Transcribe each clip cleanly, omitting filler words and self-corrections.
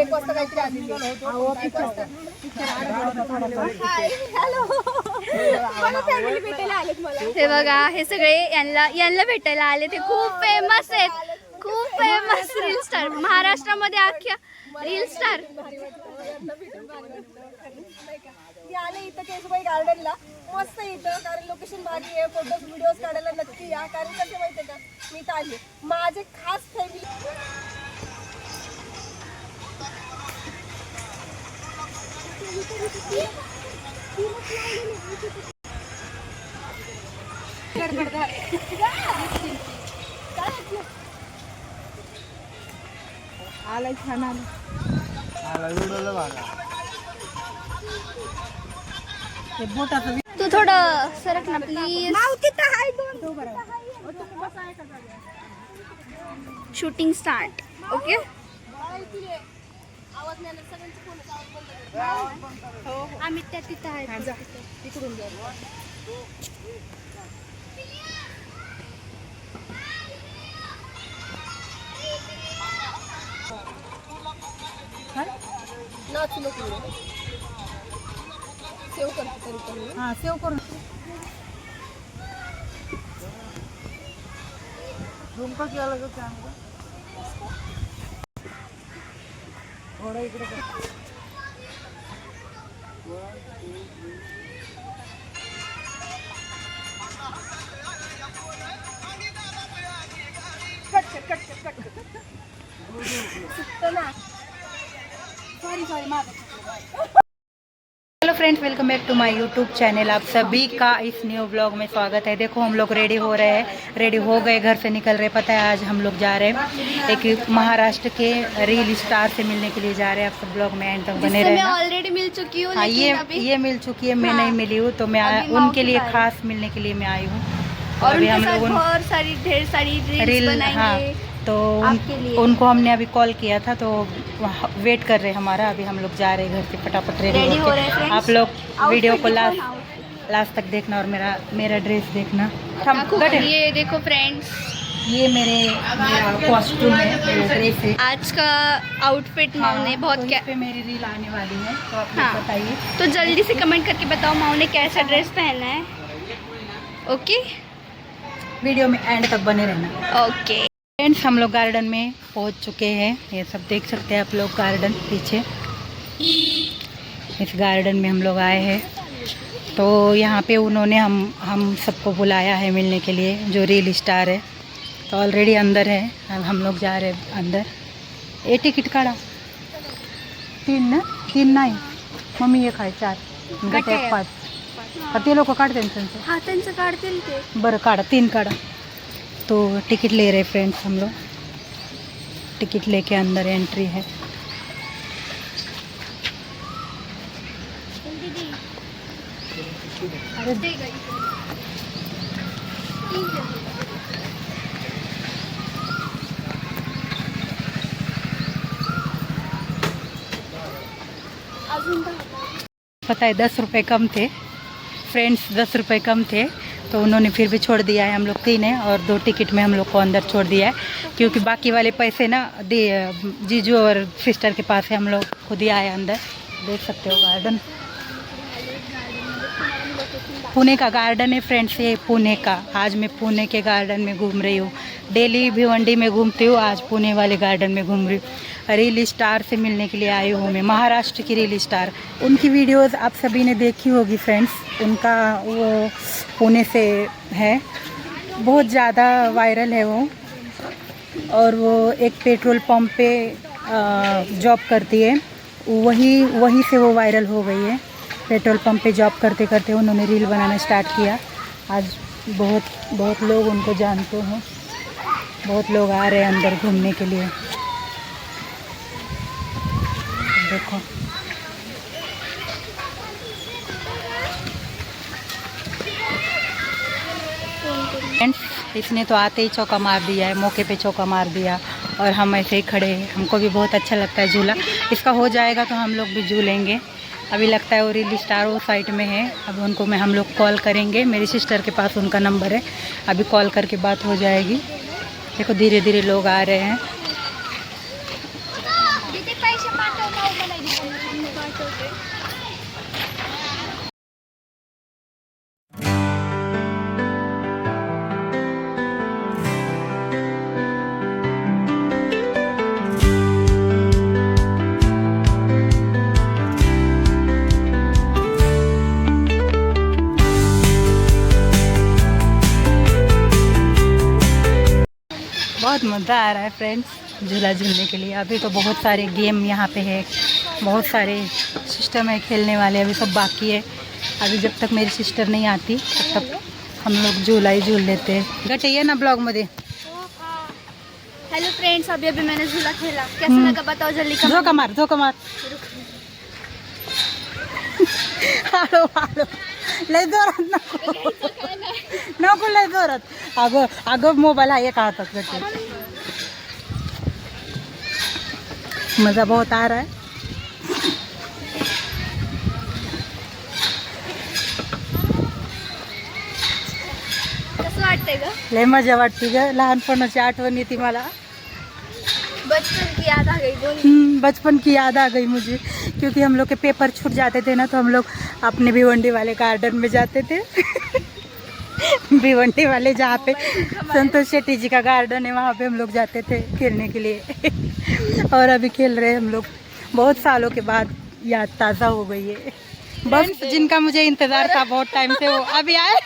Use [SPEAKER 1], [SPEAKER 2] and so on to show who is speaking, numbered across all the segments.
[SPEAKER 1] 1 वाजता काहीतरी आलेली.
[SPEAKER 2] हे बघा हे सगळे यांना भेटायला आले. ते खूप फेमस आहेत, खूप फेमस रील स्टार महाराष्ट्रामध्ये, अख्ख्या रील स्टार.
[SPEAKER 1] आले इथं केशुबाई गार्डनला. मस्त इथं, कारण लोकेशन भारी आहे. फोटोज व्हिडिओज काढायला नक्की या. कारण कसं माहितीये का, मी तर आली, माझे खास फॅमिली. आलाय छान आला.
[SPEAKER 2] तू थोडं सरक ना प्लीज. Shooting start. ओके. आम्ही त्या तिथं आहे.
[SPEAKER 1] तिकडून नाचू नको. सेव करते तरी पण. हां सेव करून झुमका क्या लगा कॅमेरा थोड़ा इकडे
[SPEAKER 3] hello friends, welcome back to my YouTube channel. आप सभी का इस न्यू व्लॉग में स्वागत है। देखो हम लोग रेडी हो रहे हैं, रेडी हो गए, घर से निकल रहे। पता है आज हम लोग जा रहे हैं एक महाराष्ट्र के रील स्टार से मिलने के लिए जा रहे हैं। आप सब ब्लॉग में एंड तक बने रहना।
[SPEAKER 2] मैं ऑलरेडी मिल चुकी हूँ।
[SPEAKER 3] हाँ, ये मिल चुकी है, मैं नहीं मिली हूँ, तो मैं उनके लिए खास मिलने के लिए मैं आई हूँ।
[SPEAKER 2] और अभी हम लोग ढेर सारी रील्स बनाएंगे।
[SPEAKER 3] तो उनको हमने अभी कॉल किया था, तो वेट कर रहे हैं हमारा। अभी हम लोग जा रहे हैं घर से फटाफट रेडी हो रहे हैं। आप लोग वीडियो को लास्ट तक देखना और मेरा ड्रेस देखना।
[SPEAKER 2] ये देखो फ्रेंड्स,
[SPEAKER 3] ये मेरा कॉस्ट्यूम है, ड्रेस है।
[SPEAKER 2] आज का आउटफिट माऊ ने बहुत क्या
[SPEAKER 3] पे मेरी रील आने वाली है, तो आप
[SPEAKER 2] हाँ,
[SPEAKER 3] बताइए।
[SPEAKER 2] तो जल्दी से कमेंट करके बताओ माऊ ने कैसा ड्रेस पहना है। ओके,
[SPEAKER 3] वीडियो में एंड तक बने रहना।
[SPEAKER 2] ओके
[SPEAKER 3] फ्रेंड्स, हम लोग गार्डन में पहुंच चुके हैं। ये सब देख सकते हैं आप लोग, गार्डन पीछे। इस गार्डन में हम लोग आए हैं, तो यहाँ पे उन्होंने हम सबको बुलाया है मिलने के लिए, जो रील स्टार है। तो ऑलरेडी अंदर है, अब हम लोग जा रहे हैं अंदर। ए टिकट काढा 3 नाही मम्मी, ये खाय 4 गटे 5 ते लोक काढते त्यांचं.
[SPEAKER 2] हाँ त्यांचं काढतील ते.
[SPEAKER 3] बरं काढा, 3 काढा. तो टिकट ले रहे फ्रेंड्स हम लोग। टिकट लेके अंदर एंट्री है। पता है 10 रुपये कम थे फ्रेंड्स, 10 रुपये कम थे, तो उन्होंने फिर भी छोड़ दिया है। हम लोग 3 हैं और 2 टिकट में हम लोग को अंदर छोड़ दिया है, क्योंकि बाकी वाले पैसे ना जीजू और सिस्टर के पास है, हम लोग खुद ही आए अंदर। देख सकते हो गार्डन, पुणे का गार्डन है फ्रेंड्स, ये पुणे का। आज मैं पुणे के गार्डन में घूम रही हूँ। डेली भिवंडी में घूमती हूँ, आज पुणे वाले गार्डन में घूम रही हूँ। रील स्टार से मिलने के लिए आई हूँ मैं, महाराष्ट्र की रील स्टार। उनकी वीडियोस आप सभी ने देखी होगी फ्रेंड्स। उनका वो पुणे से है, बहुत ज़्यादा वायरल है वो। और वो एक पेट्रोल पंप पे जॉब करती है, वहीं से वो वायरल हो गई है। पेट्रोल पंप पे जॉब करते करते उन्होंने रील बनाना स्टार्ट किया। आज बहुत लोग उनको जानते हैं, बहुत लोग आ रहे हैं अंदर घूमने के लिए। देखो फ्रेंड्स, इसने तो आते ही चौका मार दिया है, मौके पे चौका मार दिया, और हम ऐसे ही खड़े हैं। हमको भी बहुत अच्छा लगता है झूला। इसका हो जाएगा तो हम लोग भी झूलेंगे। अभी लगता है वो रील स्टार वो साइड में है, अब उनको हम लोग कॉल करेंगे। मेरी सिस्टर के पास उनका नंबर है, अभी कॉल करके बात हो जाएगी। देखो धीरे धीरे लोग आ रहे हैं। बहुत मज़ा आ रहा है फ्रेंड्स झूला झूलने के लिए। अभी तो बहुत सारे गेम यहाँ पे है, बहुत सारे सिस्टम है खेलने वाले, अभी सब बाकी है। अभी जब तक मेरी सिस्टर नहीं आती तब तक हम लोग झूला ही झूल लेते हैं। गटे ये ना ब्लॉग मध्ये।
[SPEAKER 2] हेलो फ्रेंड्स, अभी अभी मैंने झूला खेला, कैसा लगा बताओ जल्दी
[SPEAKER 3] झोका मार झोका मार। हालो हालो लय जोरात नको नको लय जोरात। अगं अगं मोबाईल आहे एका हातात गटे। मज़ा बहुत आ रहा है।
[SPEAKER 2] कसं वाटतंय ग?
[SPEAKER 3] लय मजा वाटते ग, लहानपणाची आठवण येते मला।
[SPEAKER 2] बचपन की याद आ गई बोल।
[SPEAKER 3] बचपन की याद आ गई मुझे, क्योंकि हम लोग के पेपर छूट जाते थे ना, तो हम लोग अपने भिवंडी वाले गार्डन में जाते थे। भिवंडी वाले जहाँ पे संतोष शेट्टी जी का गार्डन है वहाँ पे हम लोग जाते थे खेलने के लिए। और अभी खेल रहे हैं हम लोग, बहुत सालों के बाद याद ताज़ा हो गई है। बस जिनका मुझे इंतज़ार था बहुत टाइम से वो अभी आए।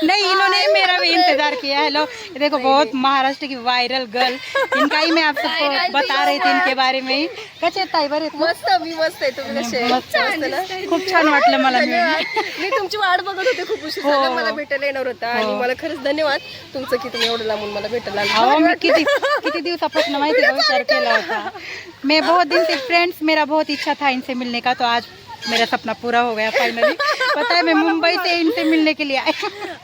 [SPEAKER 3] नहीं, इन्होंने मेरा भी इंतजार किया है। लो देखो, बहुत महाराष्ट्र की वायरल गर्ल, इनका ही मैं आप सबको बता रही थी इनके बारे में ही। कसे आहेत ताई? बरे
[SPEAKER 1] मस्त, मी मस्त आहे. तुम्ही कसे आहे?
[SPEAKER 3] मस्त ना? खूप छान वाटलं मला।
[SPEAKER 1] मी तुमची वाट बघत होते, खूप उशीर झाला मला भेटायला येणार होता आणि मला खरंच धन्यवाद तुमचं की तुम्ही एवढं लांबून मला भेटायला
[SPEAKER 3] अहो, मी किती दिवसापासून माहिती का विचार केला होता मैं बहुत दिन से। फ्रेंड्स, मेरा बहुत इच्छा था इनसे मिलने का, तो आज मेरा सपना पूरा हो गया फाइनली। पता है मैं मुंबई से इनसे मिलने के लिए आई।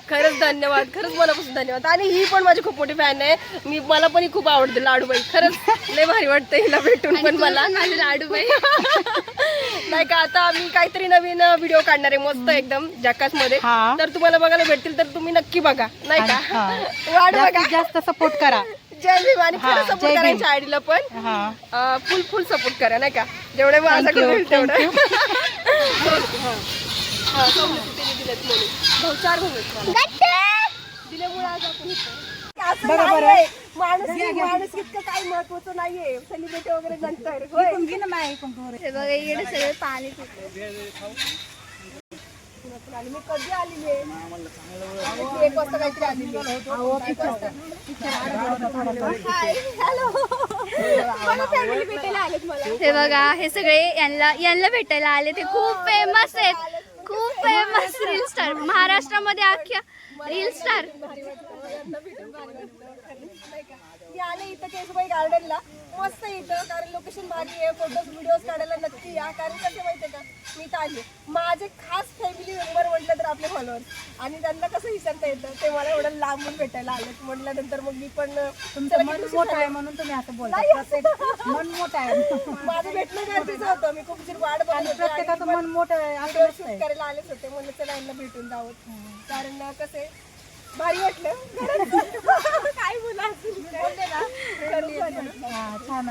[SPEAKER 1] खरंच धन्यवाद, खरंच मनापासून धन्यवाद। आणि ही पण माझी खूप मोठी फॅन आहे, मला पण ही खूप आवडते लाडूबाई। खरंच लय भारी वाटतं हिला भेटून पण मला लाडूबाई। नाही का, आता आम्ही काहीतरी नवीन व्हिडिओ काढणार आहे मस्त एकदम जॅकास मध्ये, तर तुम्हाला बघायला भेटतील, तर तुम्ही नक्की बघा नाही का। वाट बघा,
[SPEAKER 3] जास्त सपोर्ट करा।
[SPEAKER 1] जय भीम। आणि खरं सपोर्ट करायच्या आयडीला पण फुल सपोर्ट करा नाही का, जेवढे माझ्याकडे होईल तेवढं। दिल्यामुळे आज आपण माणूस इतकं काही महत्वाचं नाहीये, सेलिब्रिटी वगैरे नंतर।
[SPEAKER 2] हे बघा इकडे सगळे पाणी
[SPEAKER 1] मी कधी आलेली आहे? 1 वाजता काहीतरी आलेली आहे।
[SPEAKER 2] हे बघा हे सगळे यांना भेटायला आले, ते खूप फेमस आहेत, खूप फेमस रील स्टार महाराष्ट्रामध्ये, अख्ख्या रील स्टार।
[SPEAKER 1] मी आले इथं केशुबाई गार्डनला, मस्त इथं, कारण लोकेशन भारी आहे, फोटोज व्हिडिओज काढायला नक्की या। कारण कसं माहितीये का, मी इथं आले, माझे खास फॅमिली मेंबर म्हटलं तर आपले फॉलोअर्स, आणि त्यांना कसं विसरता येतं, ते मला एवढं लांबून भेटायला आले म्हटल्यानंतर मग मी पण
[SPEAKER 3] तुमचं मन मोठं आहे म्हणून तुम्ही असं बोलता। मन मोठं आहे,
[SPEAKER 1] माझं भेटणं गरजेचं होतं। मी खूप वाट बघत होते,
[SPEAKER 3] प्रत्येकाचं मन मोठं आहे
[SPEAKER 1] व्हिडिओ शूट करायला आलेच होते, म्हणलं चला यांना भेटून जावं। कारण कसं भारी वाटलं, काय बोला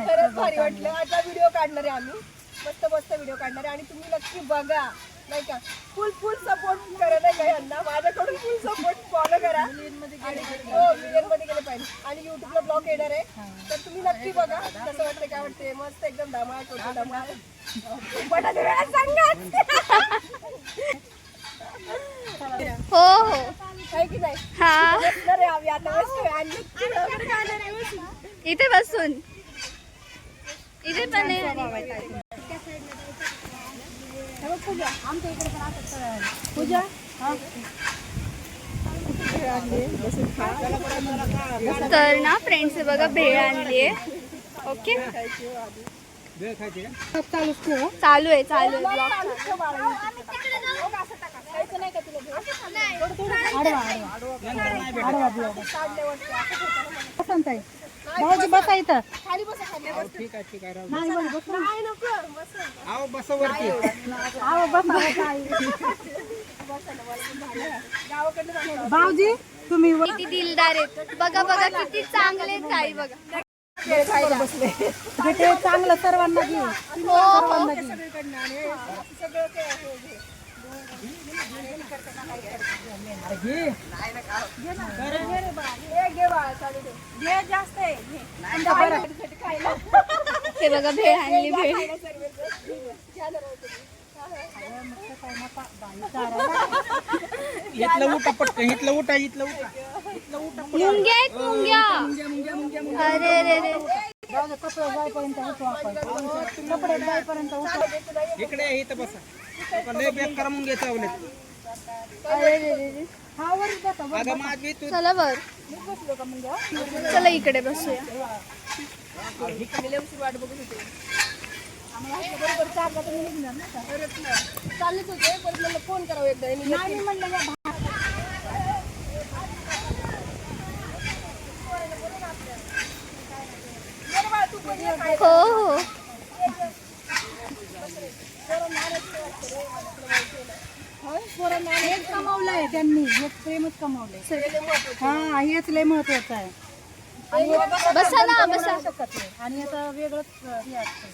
[SPEAKER 1] खरंच भारी वाटलं। आता व्हिडिओ काढणार आहे आम्ही, मस्त व्हिडिओ काढणार आहे, आणि तुम्ही नक्की बघा नाही का। फुल सपोर्ट करा नाही का यांना, माझ्याकडून फुल सपोर्ट फॉलो करा। मिलियन मध्ये गेले पाहिजे, आणि युट्यूबला ब्लॉग येणार आहे, तर तुम्ही नक्की बघा कसं वाटतं, काय वाटते। मस्त एकदम धमाल करतो, धमाल बटाटे वेळा सांगा।
[SPEAKER 2] हो हो
[SPEAKER 1] आहे की नाही?
[SPEAKER 2] हा,
[SPEAKER 1] बसणार आहे आम्ही आता, बसतोय आणि वगैरे खाणार आहे बसून।
[SPEAKER 2] इथे बसून, इथे पण नाही
[SPEAKER 1] पूजा
[SPEAKER 2] तर ना फ्रेंड्स हे बघा भेळ आणली आहे। ओके, चालू आहे ब्लॉग।
[SPEAKER 3] भाऊजी बसा इथं।
[SPEAKER 1] खाली बसा, खाली बसा।
[SPEAKER 4] ठीक आहे
[SPEAKER 1] नाही नको बस।
[SPEAKER 4] आओ बसा वरती।
[SPEAKER 3] आओ बसा। भाऊजी तुम्ही
[SPEAKER 2] किती दिलदार आहेत, बघा किती चांगले आहेत ताई, बघा
[SPEAKER 1] खेळ खायला बसले
[SPEAKER 3] ते चांगलं सर्वांना घे.
[SPEAKER 1] सगळीकडनं आणि हे सगळं ते हे घे. घे बाळा, चालू दे. घे जास्त आहे, घे. साठी खायला.
[SPEAKER 2] हे बघा भेळ आणली भेळ.
[SPEAKER 1] खायला सर्व घ्या जरा तुम्ही.
[SPEAKER 4] इथलं उठा पटकन, इथलं उठा.
[SPEAKER 2] मुंग्या आहेत मुंग्या. अरे रे रे.
[SPEAKER 3] जाऊ दे, कपडे जाईपर्यंत उठू आपण. कपडे जाईपर्यंत उठू.
[SPEAKER 4] इकडे इथं बसा. लय बेकार मुंगे चावलेत.
[SPEAKER 2] अरे रे रे रे.
[SPEAKER 3] हा वर बसा.
[SPEAKER 4] अगं माझी तू
[SPEAKER 2] चला वर. चला इकडे बसूया.
[SPEAKER 1] मी लय उशीर वाट बघत होते. बरोबर चालला तर मी निघणार ना का? चाललेच होते पण मला फोन करावं एकदा
[SPEAKER 3] नाही म्हणलं
[SPEAKER 2] हो हो.
[SPEAKER 3] हेच कमावलंय त्यांनी, हेच प्रेमच कमावलंय. हा, हेच लय महत्वाचं आहे.
[SPEAKER 2] बसा ना बसा.
[SPEAKER 3] आणि आता वेगळंच हे असतं.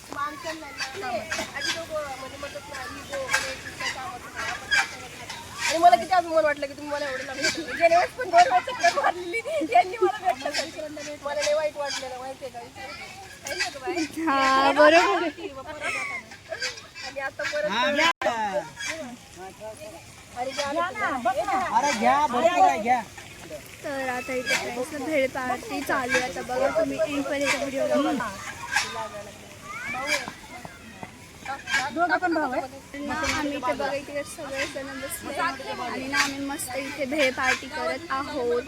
[SPEAKER 1] आणि मला किती अभिमान वाटलं की तुम्ही मला एवढं लांब भेटले. गेल्या वेळेस पण 2 वेळा चक्कर मारलेली यांनी मला भेटलं. मला लय वाईट वाटलेलं माहितीये का?
[SPEAKER 2] हा बरोबर.
[SPEAKER 1] आणि आता परत
[SPEAKER 4] अरे घ्या, भरपूर आहे, घ्या.
[SPEAKER 2] तर आता इथे फ्रेंड्स भेळ पार्टी चालू आहे. आता बघा तुम्ही एंडपर्यंत व्हिडिओला बघा.
[SPEAKER 3] दोघं पण भाऊ आहे.
[SPEAKER 2] ना आम्ही इथे बघा इकडे सगळे जण बसले आणि ना आम्ही मस्त इथे भेळ पार्टी करत आहोत.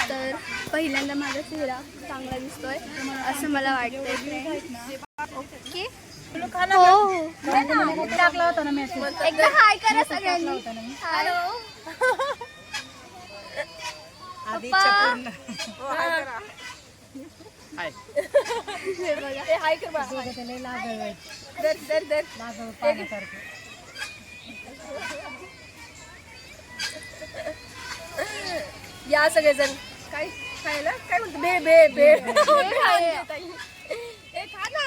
[SPEAKER 2] तर पहिल्यांदा माझा चेहरा चांगला दिसतोय असं मला वाटतंय. ओके हो हो.
[SPEAKER 3] टाकला होता ना मेसेज.
[SPEAKER 2] एकदा हाय करा सगळ्यांनी. हॅलो हे बघा.
[SPEAKER 1] ते हाय कर बा.
[SPEAKER 3] लय लागल
[SPEAKER 1] दर
[SPEAKER 3] लागल पाण्यासारखं.
[SPEAKER 1] या सगळेजण काय खायला काय म्हणतो बे ए खा ना.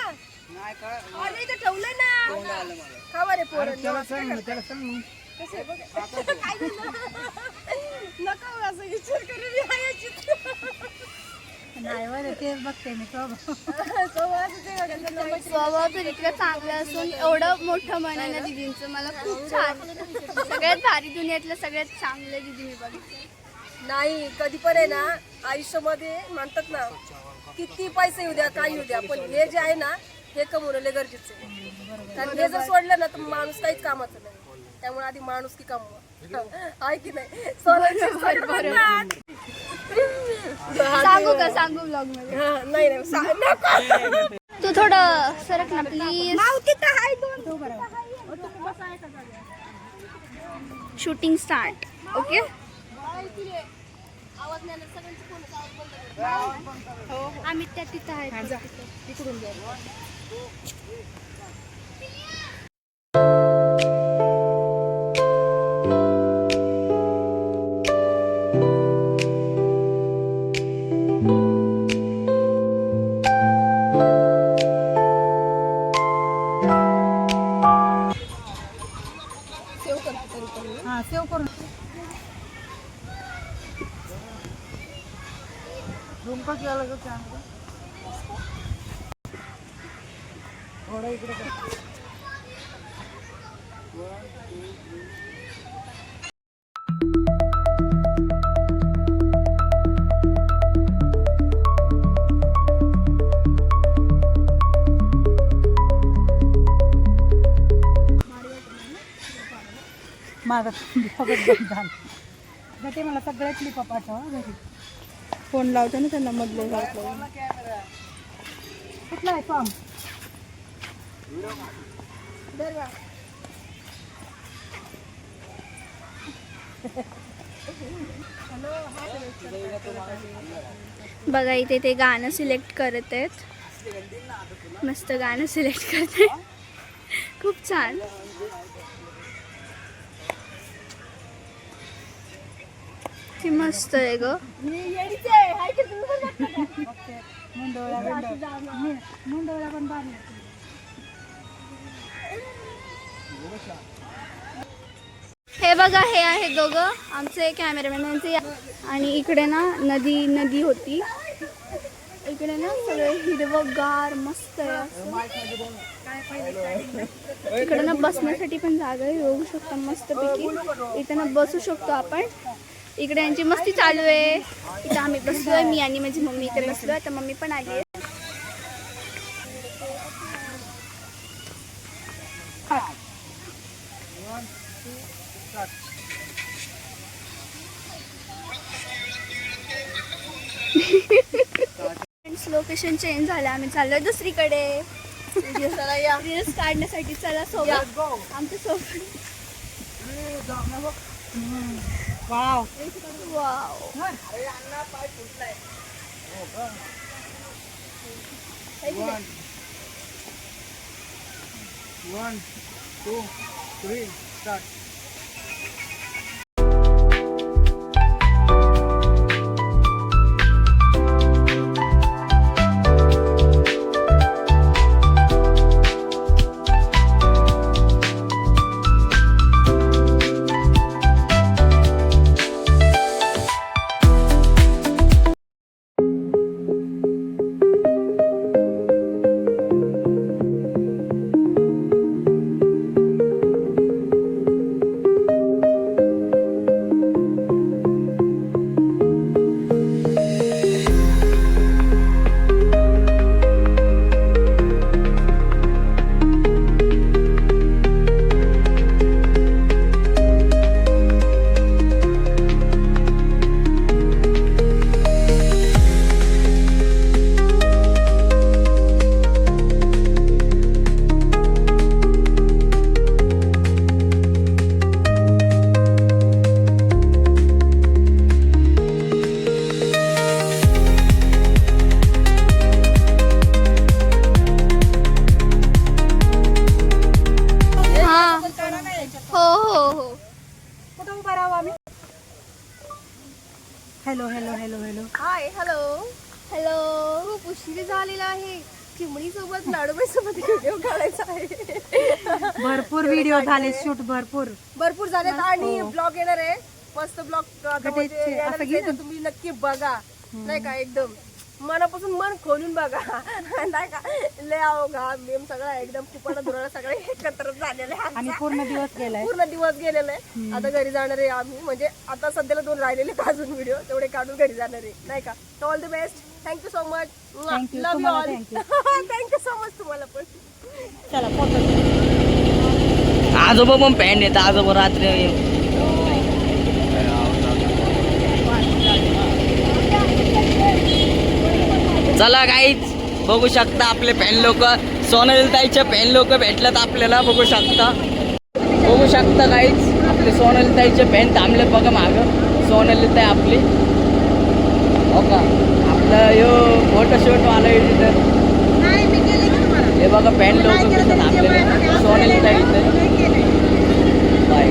[SPEAKER 1] अरे इथं ठेवलंय ना. खावा रे पोरं.
[SPEAKER 4] त्याला सांग मग.
[SPEAKER 1] नका असं विचार करून
[SPEAKER 3] नाही बरं, तेच बघते मी स्वभाव.
[SPEAKER 2] स्वभाव तर इतका चांगला असून एवढं मोठं मन आहे ना दीदींचं. मला खूप छान. सगळ्यात भारी दुनियातलं सगळ्यात चांगलं दीदी मी बघितलं.
[SPEAKER 1] नाही कधी पण आहे ना आयुष्यामध्ये म्हणतात ना किती पैसे येऊ द्या काय येऊ द्या पण हे जे आहे ना हे कमवलं गरजेचं आहे. कारण हे जर सोडलं ना तर माणूस काहीच कामाचं नाही. त्यामुळे आधी माणूस की कमवा. आहे की नाही?
[SPEAKER 2] सांगू का सांगू ब्लॉग मध्ये.
[SPEAKER 1] नाही नको.
[SPEAKER 2] तू थोडं सरक ना प्लीज. Shooting start. ओके आम्ही त्या तिथं आहेत.
[SPEAKER 1] तिकडून जा.
[SPEAKER 3] हा, सेव करून. थोडं इकडे कर. माझं ते मला सगळ्या क्लिपा पाठवा घरी.
[SPEAKER 2] फोन लावतो ना त्यांना मधले
[SPEAKER 3] कुठला आहे फॉर्म?
[SPEAKER 2] बघा इथे ते गाणं सिलेक्ट करत आहेत. मस्त गाणं सिलेक्ट करते. खूप छान. की मस्त आहे ग.
[SPEAKER 3] मुंडवळा पण बांधला.
[SPEAKER 2] हे बघा, हे आहे दोघं आमचे कॅमेरामॅन यांचे. आणि इकडे ना नदी होती. इकडे ना सगळे हिरवंगार मस्त आहे असं. इकडे ना बसण्यासाठी पण जागा आहे, बघू शकता मस्तपैकी. इथं ना बसू शकतो आपण. इकडे यांची मस्ती चालू आहे. इथं आम्ही बसलोय, मी आणि माझी मम्मी इकडे बसलोय. आता मम्मी पण आली आहे. लोकेशन चेंज झालं, आम्ही चाललोय दुसरीकडे रील्स काढण्यासाठी. चला सोबत आमच्या सोबत.
[SPEAKER 3] Wow.
[SPEAKER 2] Wow.
[SPEAKER 4] 1 2 3 start.
[SPEAKER 3] Hello hello hello hello.
[SPEAKER 1] Hi hello.
[SPEAKER 2] Hello.
[SPEAKER 1] खूप उशीर झालेला आहे. चिमणी सोबत लाडूबाई सोबत व्हिडिओ काढायचा आहे.
[SPEAKER 3] भरपूर व्हिडिओ झाले शूट,
[SPEAKER 1] भरपूर झालेत आणि ब्लॉग येणार आहे. मस्त ब्लॉग तुम्ही नक्की बघा. नाही का, एकदम मनापासून मन खोलून बघा. नाही का, लय अवघा मेम सगळा एकदम फुपाटा धुराला सगळे एकत्र झालेले आहे.
[SPEAKER 3] आणि पूर्ण दिवस गेलाय.
[SPEAKER 1] पूर्ण दिवस गेलेला आहे. आता घरी जाणार आहे आम्ही. म्हणजे आता सध्याला 2 राहिलेले अजून व्हिडिओ, तेवढे काढून घरी जाणार आहे. नाही का. All the best. Thank you so much. Love you all. Thank you so much तुम्हाला पण.
[SPEAKER 3] चला फोटो.
[SPEAKER 5] आजोबा पण पॅन्ट येतात. आजोबा रात्री चला काहीच बघू शकता आपले फॅन लोक. सोनालीताईचे फॅन लोक भेटलेत आपल्याला. बघू शकता काहीच आपले सोनालीताईचे फॅन थांबले बघा मागं. सोनालीताई आपली हो का. आपलं यो फोटोशूट वाला एडिटर हे बघा फॅन लोक कसं थांबलेले. सोनालीताई इथे बाय.